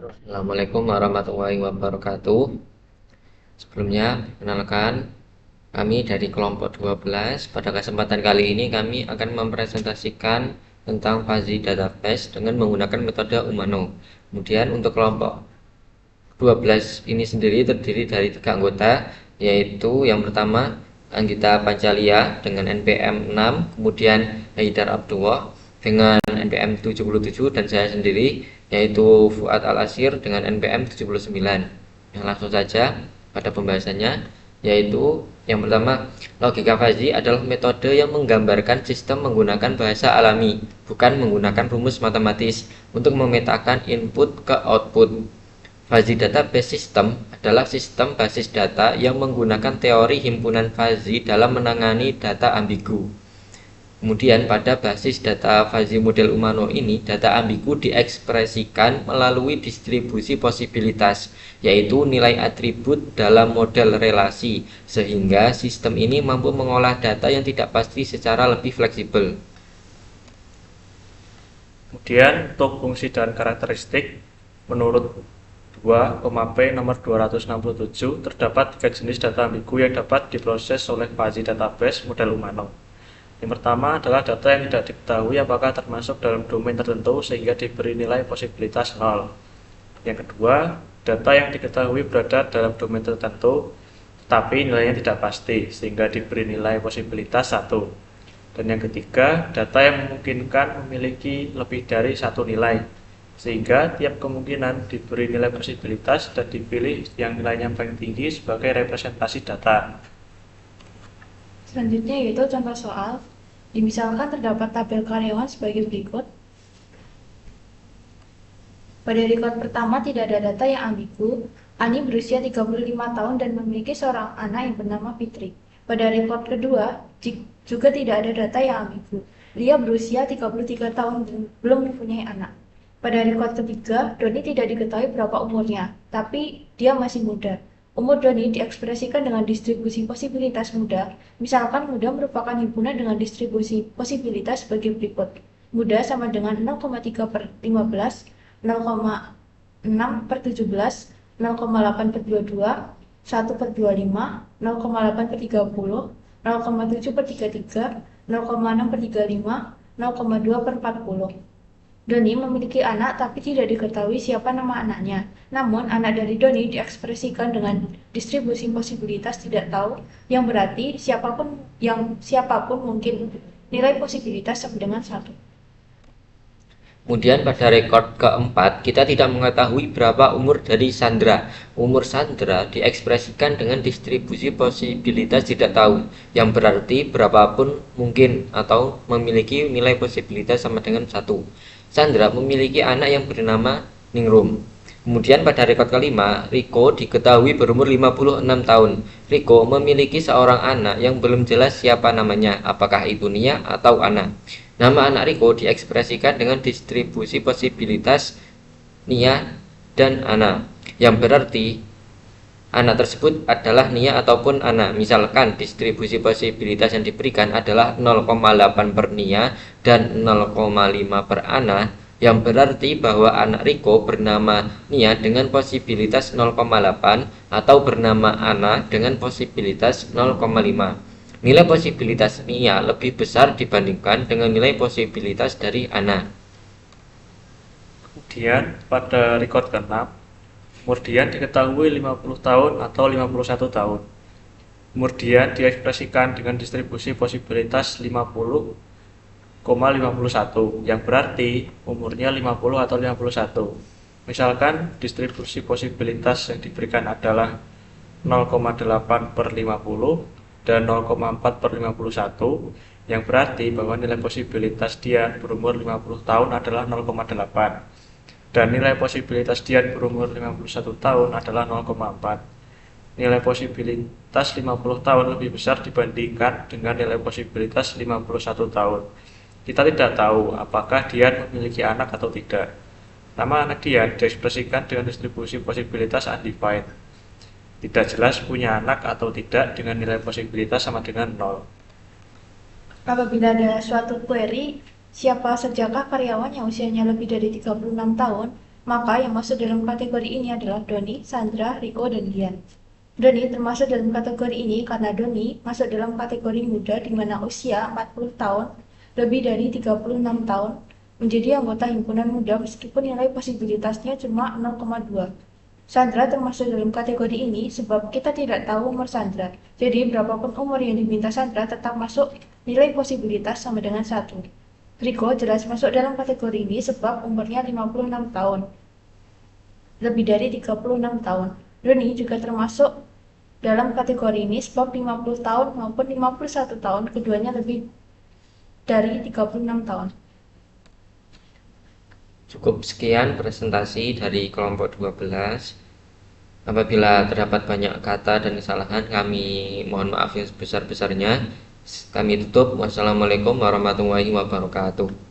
Assalamualaikum warahmatullahi wabarakatuh. Sebelumnya, perkenalkan, kami dari kelompok 12. Pada kesempatan kali ini kami akan mempresentasikan tentang fuzzy database dengan menggunakan metode Umano. Kemudian untuk kelompok 12 ini sendiri terdiri dari 3 anggota, yaitu yang pertama Anggita Pancalia dengan NPM 6, kemudian Haidar Abdullah dengan NPM 77, dan saya sendiri yaitu Fuad Al-Asir dengan NPM 79. Nah, langsung saja pada pembahasannya, yaitu yang pertama, logika fuzzy adalah metode yang menggambarkan sistem menggunakan bahasa alami, bukan menggunakan rumus matematis untuk memetakan input ke output. Fuzzy Database System adalah sistem basis data yang menggunakan teori himpunan fuzzy dalam menangani data ambigu. Kemudian pada basis data fuzzy model Umano ini, data ambigu diekspresikan melalui distribusi posibilitas, yaitu nilai atribut dalam model relasi, sehingga sistem ini mampu mengolah data yang tidak pasti secara lebih fleksibel. Kemudian untuk fungsi dan karakteristik, menurut 2,P nomor 267 terdapat 3 jenis data ambigu yang dapat diproses oleh fuzzy database model Umano. Yang pertama adalah data yang tidak diketahui apakah termasuk dalam domain tertentu sehingga diberi nilai posibilitas 0. Yang kedua, data yang diketahui berada dalam domain tertentu tetapi nilainya tidak pasti sehingga diberi nilai posibilitas 1. Dan yang ketiga, data yang memungkinkan memiliki lebih dari satu nilai sehingga tiap kemungkinan diberi nilai posibilitas dan dipilih yang nilainya paling tinggi sebagai representasi data. Selanjutnya yaitu contoh soal. Misalkan terdapat tabel karyawan sebagai berikut. Pada record pertama tidak ada data yang ambigu. Ani berusia 35 tahun dan memiliki seorang anak yang bernama Fitri. Pada record kedua juga tidak ada data yang ambigu. Dia berusia 33 tahun dan belum mempunyai anak. Pada record ketiga, Doni tidak diketahui berapa umurnya, tapi dia masih muda. Umur Doni diekspresikan dengan distribusi posibilitas muda. Misalkan muda merupakan himpunan dengan distribusi posibilitas sebagai berikut. Muda sama dengan 0,3 per 15, 0,6 per 17, 0,8 per 22, 1 per 25, 0,8 per 30, 0,7 per 33, 0,6 per 35, 0,2 per 40. Doni memiliki anak tapi tidak diketahui siapa nama anaknya. Namun, anak dari Doni diekspresikan dengan distribusi posibilitas tidak tahu, yang berarti siapapun mungkin nilai posibilitas sama dengan 1. Kemudian pada rekod keempat, kita tidak mengetahui berapa umur dari Sandra. Umur Sandra diekspresikan dengan distribusi posibilitas tidak tahu, yang berarti berapapun mungkin atau memiliki nilai posibilitas sama dengan 1. Sandra memiliki anak yang bernama Ningrum. Kemudian pada rekod kelima, Riko diketahui berumur 56 tahun. Riko memiliki seorang anak yang belum jelas siapa namanya, apakah itu Nia atau Ana. Nama anak Riko diekspresikan dengan distribusi posibilitas Nia dan Ana, yang berarti anak tersebut adalah Nia ataupun Ana. Misalkan distribusi posibilitas yang diberikan adalah 0,8 per Nia dan 0,5 per Ana, yang berarti bahwa anak Riko bernama Nia dengan posibilitas 0,8 atau bernama Ana dengan posibilitas 0,5. Nilai posibilitas Nia lebih besar dibandingkan dengan nilai posibilitas dari Ana. Kemudian pada record ke-6, umur Dian diketahui 50 tahun atau 51 tahun. Umur Dian diekspresikan dengan distribusi posibilitas 50,51, yang berarti umurnya 50 atau 51. Misalkan distribusi posibilitas yang diberikan adalah 0,8 per 50 dan 0,4 per 51, yang berarti bahwa nilai posibilitas Dian berumur 50 tahun adalah 0,8 dan nilai posibilitas Dian berumur 51 tahun adalah 0,4. Nilai posibilitas 50 tahun lebih besar dibandingkan dengan nilai posibilitas 51 tahun. Kita tidak tahu apakah Dian memiliki anak atau tidak. Nama anak Dian diekspresikan dengan distribusi posibilitas undefined. Tidak jelas punya anak atau tidak dengan nilai posibilitas sama dengan 0. Apabila ada suatu query, siapa sajakah karyawan yang usianya lebih dari 36 tahun, Maka yang masuk dalam kategori ini adalah Doni, Sandra, Riko, dan Dian. Doni termasuk dalam kategori ini karena Doni masuk dalam kategori muda di mana usia 40 tahun lebih dari 36 tahun menjadi anggota himpunan muda meskipun nilai posibilitasnya cuma 0,2. Sandra termasuk dalam kategori ini sebab kita tidak tahu umur Sandra. Jadi berapapun umur yang diminta Sandra tetap masuk nilai posibilitas sama dengan 1. Riko jelas masuk dalam kategori ini sebab umurnya 56 tahun. Lebih dari 36 tahun. Doni juga termasuk dalam kategori ini sebab 50 tahun maupun 51 tahun keduanya lebih dari 36 tahun. Cukup sekian presentasi dari kelompok 12. Apabila terdapat banyak kata dan kesalahan, kami mohon maaf yang sebesar-besarnya. Kami tutup. Wassalamualaikum warahmatullahi wabarakatuh.